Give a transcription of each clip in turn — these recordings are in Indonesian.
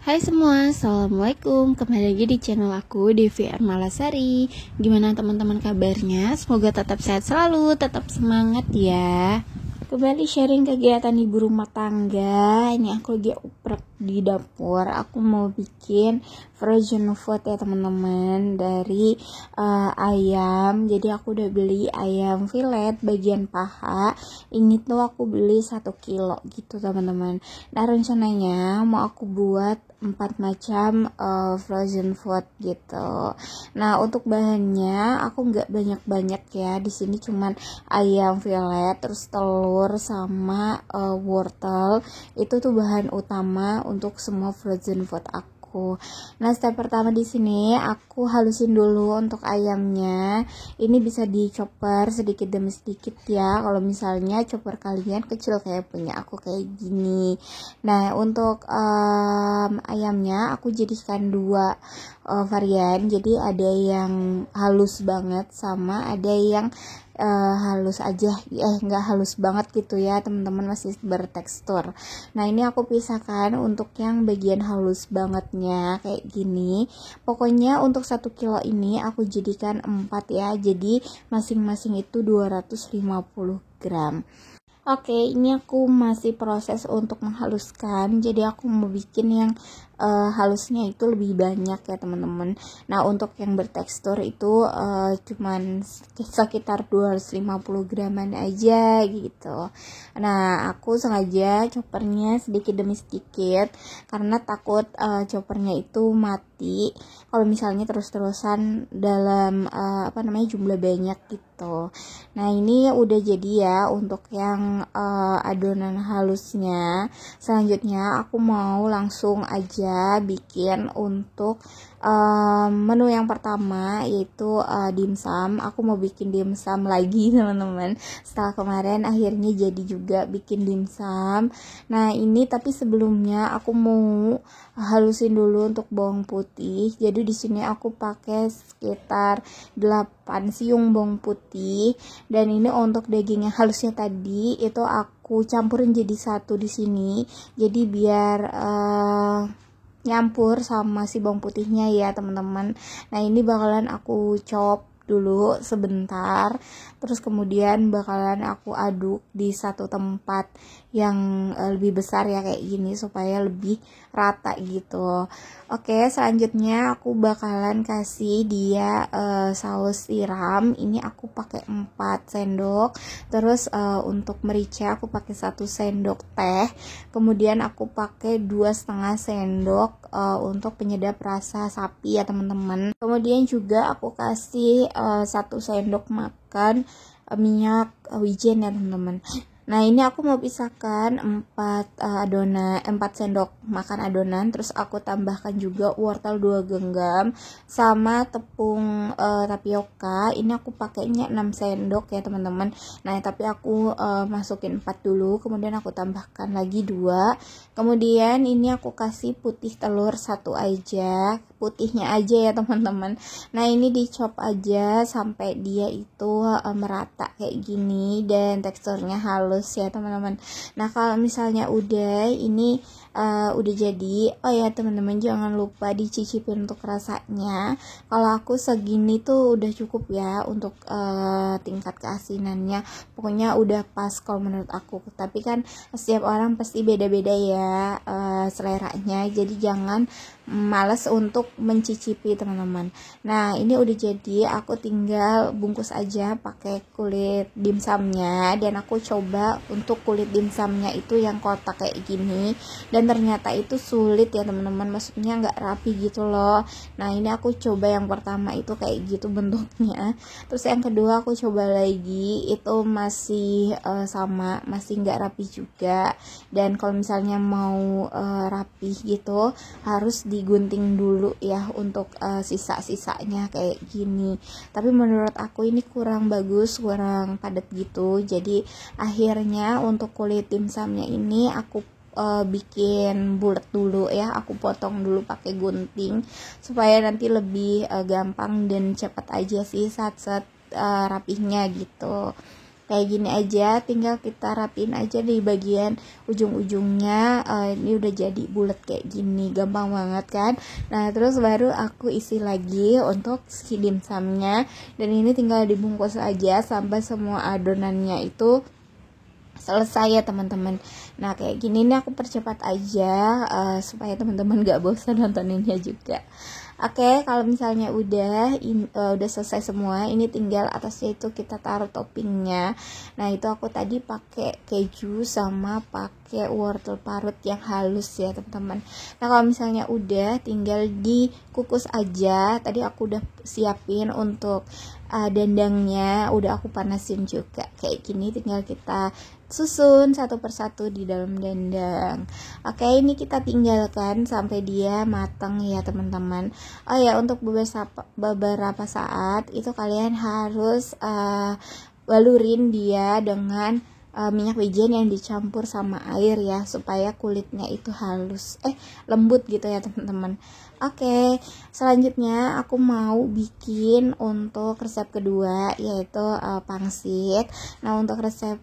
Hai semua, assalamualaikum. Kembali lagi di channel aku, Devi Malasari. Gimana teman-teman kabarnya? Semoga tetap sehat selalu, tetap semangat ya. Kembali sharing kegiatan ibu rumah tangga. Ini aku lagi oprek di dapur. Aku mau bikin frozen food ya teman-teman, dari ayam. Jadi aku udah beli ayam fillet bagian paha. Ini tuh aku beli 1 kilo gitu teman-teman. Nah rencananya mau aku buat 4 macam frozen food gitu. Nah untuk bahannya aku nggak banyak-banyak ya. Di sini cuman ayam fillet, terus telur sama wortel. Itu tuh bahan utama untuk semua frozen food aku. Nah, step pertama di sini aku halusin dulu untuk ayamnya. Ini bisa di-chopper sedikit demi sedikit ya. Kalau misalnya chopper kalian kecil kayak punya aku kayak gini. Nah, untuk ayamnya aku jadikan 2 varian. Jadi ada yang halus banget sama ada yang halus aja, nggak halus banget gitu ya teman-teman, masih bertekstur. Nah ini aku pisahkan untuk yang bagian halus bangetnya kayak gini. Pokoknya untuk 1 kilo ini aku jadikan 4 ya, jadi masing-masing itu 250 gram. Oke, ini aku masih proses untuk menghaluskan. Jadi aku mau bikin yang halusnya itu lebih banyak ya teman-teman. Nah untuk yang bertekstur itu cuman sekitar 250 graman aja gitu. Nah aku sengaja choppernya sedikit demi sedikit karena takut choppernya itu mati kalau misalnya terus-terusan dalam jumlah banyak gitu. Nah ini udah jadi ya untuk yang adonan halusnya. Selanjutnya aku mau langsung aja bikin untuk menu yang pertama, yaitu dimsum. Aku mau bikin dimsum lagi teman-teman, setelah kemarin akhirnya jadi juga bikin dimsum. Nah ini tapi sebelumnya aku mau halusin dulu untuk bawang putih. Jadi di sini aku pakai sekitar 8 siung bawang putih, dan ini untuk daging yang halusnya tadi itu aku campurin jadi satu di sini. Jadi biar nyampur sama si bawang putihnya ya teman-teman. Nah ini bakalan aku chop dulu sebentar, terus kemudian bakalan aku aduk di satu tempat yang lebih besar ya kayak gini supaya lebih rata gitu. Oke, selanjutnya aku bakalan kasih dia saus tiram. Ini aku pakai 4 sendok. Terus untuk merica aku pakai 1 sendok teh. Kemudian aku pakai 2,5 sendok untuk penyedap rasa sapi ya teman-teman. Kemudian juga aku kasih 1 sendok makan minyak wijen ya teman-teman. Nah ini aku mau pisahkan 4 sendok makan adonan. Terus aku tambahkan juga wortel 2 genggam sama tepung tapioka. Ini aku pakainya 6 sendok ya teman-teman. Nah tapi aku masukin 4 dulu, kemudian aku tambahkan lagi 2. Kemudian ini aku kasih putih telur 1 aja, putihnya aja ya teman-teman. Nah ini dicop aja sampai dia itu merata kayak gini dan teksturnya halus ya teman-teman. Nah kalau misalnya udah ini udah jadi, oh ya teman-teman jangan lupa dicicipin untuk rasanya. Kalau aku segini tuh udah cukup ya untuk tingkat keasinannya. Pokoknya udah pas kalau menurut aku. Tapi kan setiap orang pasti beda-beda ya seleranya. Jadi jangan males untuk mencicipi teman-teman. Nah ini udah jadi, aku tinggal bungkus aja pakai kulit dimsumnya, dan aku coba untuk kulit dimsumnya itu yang kotak kayak gini, dan ternyata itu sulit ya teman-teman, maksudnya nggak rapi gitu loh. Nah ini aku coba yang pertama itu kayak gitu bentuknya, terus yang kedua aku coba lagi itu masih sama, masih nggak rapi juga. Dan kalau misalnya mau rapi gitu harus digunting dulu ya untuk sisa-sisanya kayak gini. Tapi menurut aku ini kurang bagus, kurang padat gitu. Jadi akhirnya untuk kulit dimsumnya ini aku bikin bulat dulu ya, aku potong dulu pakai gunting supaya nanti lebih gampang dan cepat aja sih saat rapihnya gitu. kayak gini aja, tinggal kita rapiin aja di bagian ujung-ujungnya. Ini udah jadi bulat kayak gini, gampang banget kan. Nah terus baru aku isi lagi untuk si dimsumnya, dan ini tinggal dibungkus aja sampai semua adonannya itu selesai ya teman-teman. Nah kayak gini nih aku percepat aja supaya teman-teman gak bosan nontoninnya juga. Oke, kalau misalnya udah selesai semua, ini tinggal atasnya itu kita taruh toppingnya. Nah itu aku tadi pakai keju sama pakai wortel parut yang halus ya teman-teman. Nah kalau misalnya udah, tinggal dikukus aja. Tadi aku udah siapin untuk dandangnya, udah aku panasin juga kayak gini, tinggal kita susun satu persatu di dalam dandang. Oke, ini kita tinggalkan sampai dia matang ya teman-teman. Oh ya, untuk beberapa saat itu kalian harus balurin dia dengan minyak wijen yang dicampur sama air ya, supaya kulitnya itu halus lembut gitu ya teman-teman. Oke, selanjutnya aku mau bikin untuk resep kedua, yaitu pangsit. Nah untuk resep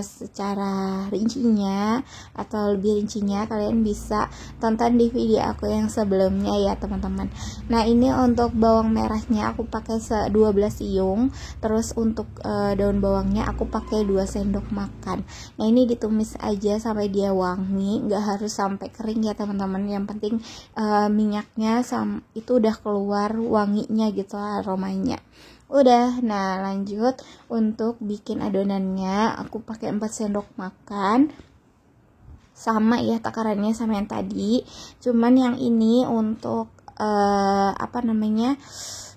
secara rincinya atau lebih rincinya kalian bisa tonton di video aku yang sebelumnya ya teman-teman. Nah ini untuk bawang merahnya aku pakai 12 siung. Terus untuk daun bawangnya aku pakai 2 sendok makan. Nah ini ditumis aja sampai dia wangi, nggak harus sampai kering ya teman-teman. Yang penting minyaknya itu udah keluar wanginya gitu, aromanya udah. Nah lanjut untuk bikin adonannya, aku pakai 4 sendok makan, sama ya takarannya sama yang tadi, cuman yang ini untuk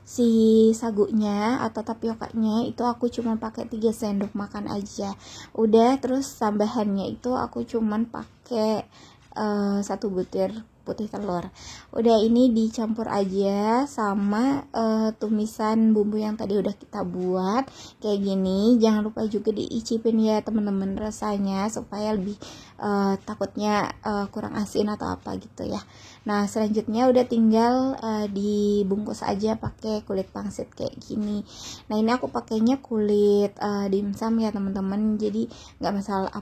si sagunya atau tapiokanya itu aku cuma pakai 3 sendok makan aja udah. Terus tambahannya itu aku cuman pakai 1 butir putih telur. Udah, ini dicampur aja sama tumisan bumbu yang tadi udah kita buat kayak gini. Jangan lupa juga diicipin ya teman-teman rasanya, supaya lebih takutnya kurang asin atau apa gitu ya. Nah selanjutnya udah tinggal dibungkus aja pakai kulit pangsit kayak gini. Nah ini aku pakainya kulit dimsum ya teman-teman, jadi nggak masalah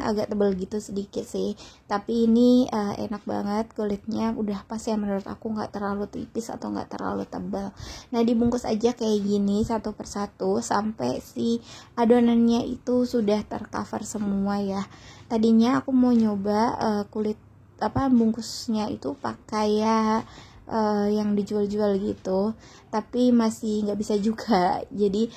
agak tebal gitu sedikit sih, tapi ini enak banget, kulitnya udah pas ya menurut aku, nggak terlalu tipis atau nggak terlalu tebal. Nah dibungkus aja kayak gini satu persatu sampai si adonannya itu sudah tercover semua ya. Tadinya aku mau nyoba kulit bungkusnya itu pakai yang dijual-jual gitu, tapi masih nggak bisa juga. Jadi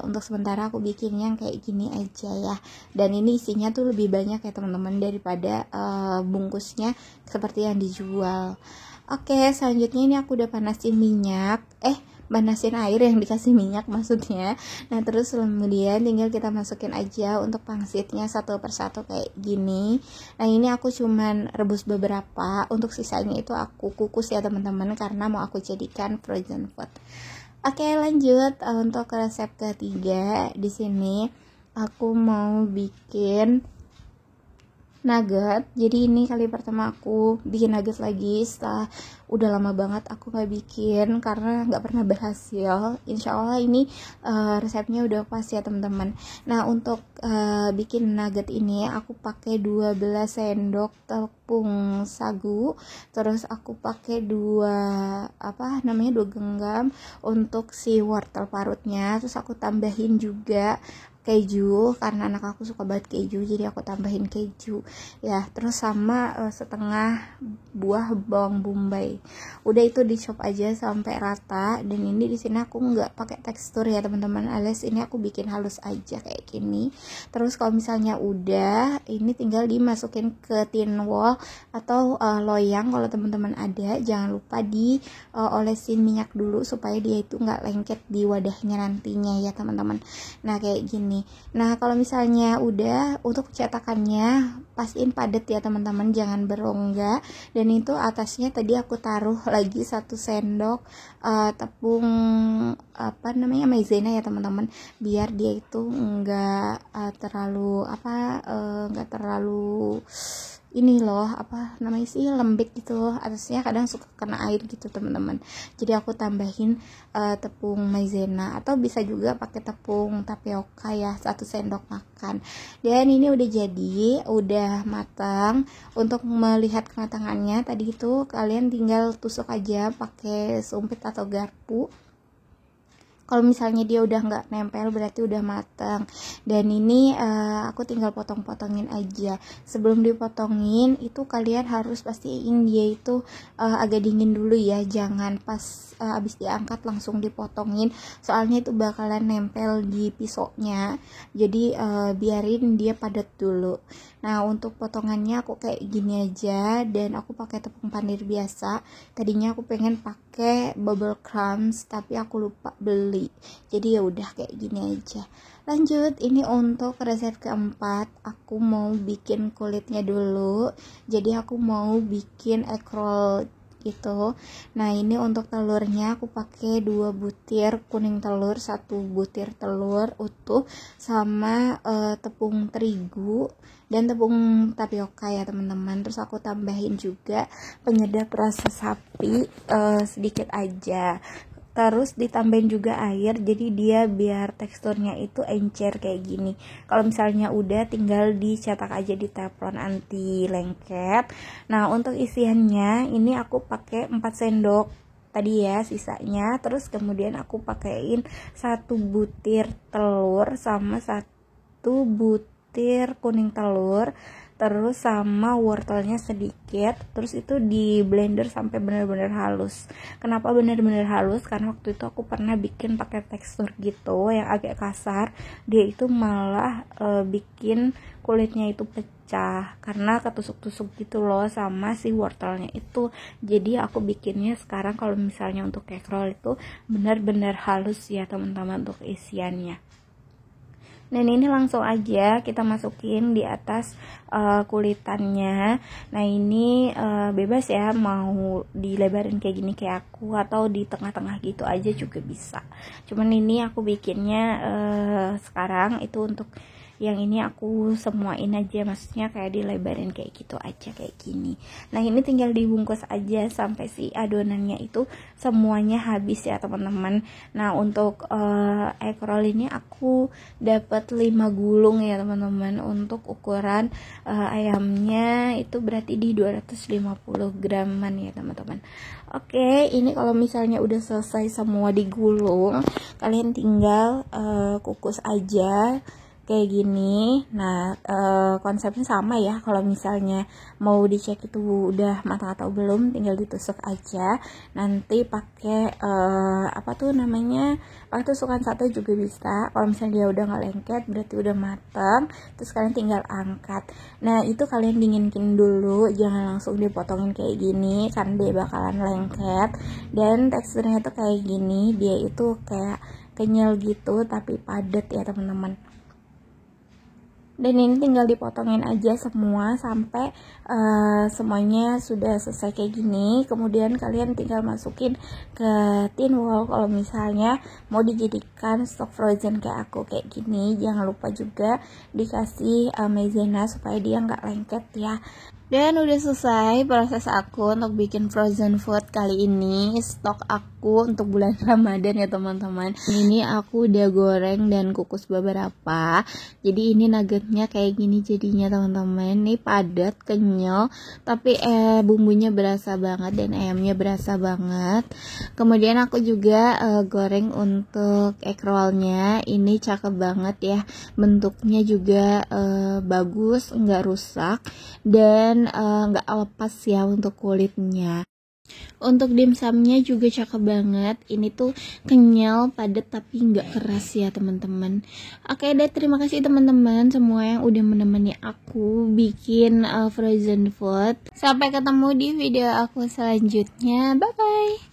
untuk sementara aku bikin yang kayak gini aja ya. Dan ini isinya tuh lebih banyak ya teman-teman daripada bungkusnya seperti yang dijual. Oke, selanjutnya ini aku udah panasin air yang dikasih minyak maksudnya. Nah terus kemudian tinggal kita masukin aja untuk pangsitnya satu persatu kayak gini. Nah ini aku cuman rebus beberapa, untuk sisanya itu aku kukus ya teman-teman, karena mau aku jadikan frozen food. Oke, lanjut untuk resep ketiga. Di sini aku mau bikin nugget. Jadi ini kali pertama aku bikin nugget lagi setelah udah lama banget aku nggak bikin karena nggak pernah berhasil. Insya Allah ini resepnya udah pas ya teman-teman. Nah untuk bikin nugget ini aku pakai 12 sendok tepung sagu, terus aku pakai 2 genggam untuk si wortel parutnya, terus aku tambahin juga keju karena anak aku suka banget keju, jadi aku tambahin keju ya. Terus sama setengah buah bawang bombay. Udah itu dicop aja sampai rata. Dan ini di sini aku nggak pakai tekstur ya teman-teman, alias ini aku bikin halus aja kayak gini. Terus kalau misalnya udah, ini tinggal dimasukin ke tin wok atau loyang kalau teman-teman ada. Jangan lupa olesin minyak dulu supaya dia itu nggak lengket di wadahnya nantinya ya teman-teman. Nah kayak gini. Nah kalau misalnya udah, untuk cetakannya pastiin padat ya teman-teman, jangan berongga. Dan itu atasnya tadi aku taruh lagi 1 sendok tepung maizena ya teman-teman, biar dia itu enggak terlalu ini loh, apa namanya sih, lembek gitu, atasnya kadang suka kena air gitu teman-teman. Jadi aku tambahin tepung maizena, atau bisa juga pakai tepung tapioka ya, 1 sendok makan. Dan ini udah jadi, udah matang. Untuk melihat kematangannya tadi itu kalian tinggal tusuk aja pakai sumpit atau garpu. Kalau misalnya dia udah nggak nempel berarti udah matang. Dan ini aku tinggal potong-potongin aja. Sebelum dipotongin itu kalian harus pastiin dia itu agak dingin dulu ya, jangan pas abis diangkat langsung dipotongin, soalnya itu bakalan nempel di pisaunya. Jadi biarin dia padat dulu. Nah, untuk potongannya aku kayak gini aja, dan aku pakai tepung panir biasa. Tadinya aku pengen pakai bubble crumbs tapi aku lupa beli, jadi ya udah kayak gini aja. Lanjut, ini untuk resep keempat, aku mau bikin kulitnya dulu. Jadi aku mau bikin egg roll gitu. Nah, ini untuk telurnya aku pakai 2 butir kuning telur, 1 butir telur utuh, sama tepung terigu dan tepung tapioka ya teman-teman. Terus aku tambahin juga penyedap rasa sapi sedikit aja. Terus ditambahin juga air, jadi dia biar teksturnya itu encer kayak gini. Kalau misalnya udah, tinggal dicetak aja di teflon anti lengket. Nah, untuk isiannya ini aku pakai 4 sendok tadi ya sisanya. Terus kemudian aku pakein 1 butir telur sama 1 butir kuning telur, terus sama wortelnya sedikit. Terus itu di blender sampai benar-benar halus. Kenapa benar-benar halus? Karena waktu itu aku pernah bikin pakai tekstur gitu yang agak kasar, dia itu malah bikin kulitnya itu pecah karena ketusuk-tusuk gitu loh sama si wortelnya itu. Jadi aku bikinnya sekarang kalau misalnya untuk cake roll itu benar-benar halus ya teman-teman untuk isiannya. Dan ini langsung aja kita masukin di atas kulitannya. Nah, ini bebas ya, mau dilebarin kayak gini kayak aku, atau di tengah-tengah gitu aja juga bisa. Cuman ini aku bikinnya sekarang itu untuk yang ini aku semuain aja, maksudnya kayak dilebarin kayak gitu aja, kayak gini. Nah, ini tinggal dibungkus aja sampai si adonannya itu semuanya habis ya teman-teman. Nah, untuk egg roll ini aku dapat 5 gulung ya teman-teman. Untuk ukuran ayamnya itu berarti di 250 graman ya teman-teman. Oke, ini kalau misalnya udah selesai semua digulung, kalian tinggal kukus aja kayak gini. Nah, konsepnya sama ya, kalau misalnya mau dicek itu udah matang atau belum, tinggal ditusuk aja. Nanti pakai apa tuh namanya, pakai tusukan sate juga bisa. Kalau misalnya dia udah nggak lengket berarti udah matang, terus kalian tinggal angkat. Nah, itu kalian dinginkan dulu, jangan langsung dipotongin kayak gini karena dia bakalan lengket. Dan teksturnya tuh kayak gini, dia itu kayak kenyal gitu tapi padat ya teman-teman. Dan ini tinggal dipotongin aja semua sampai semuanya sudah selesai kayak gini. Kemudian kalian tinggal masukin ke tin wall kalau misalnya mau dijadikan stok frozen kayak aku kayak gini. Jangan lupa juga dikasih maizena supaya dia nggak lengket ya. Dan udah selesai proses aku untuk bikin frozen food kali ini. Stok aku untuk bulan Ramadan ya teman-teman. Ini aku udah goreng dan kukus beberapa. Jadi ini nuggetnya kayak gini jadinya teman-teman. Ini padat, kenyal, tapi bumbunya berasa banget dan ayamnya berasa banget. Kemudian aku juga goreng untuk egg rollnya. Ini cakep banget ya. Bentuknya juga bagus, nggak rusak, dan nggak lepas ya untuk kulitnya. Untuk dimsumnya juga cakep banget. Ini tuh kenyal, padat, tapi nggak keras ya teman-teman. Oke deh, terima kasih teman-teman semua yang udah menemani aku bikin frozen food. Sampai ketemu di video aku selanjutnya. Bye bye.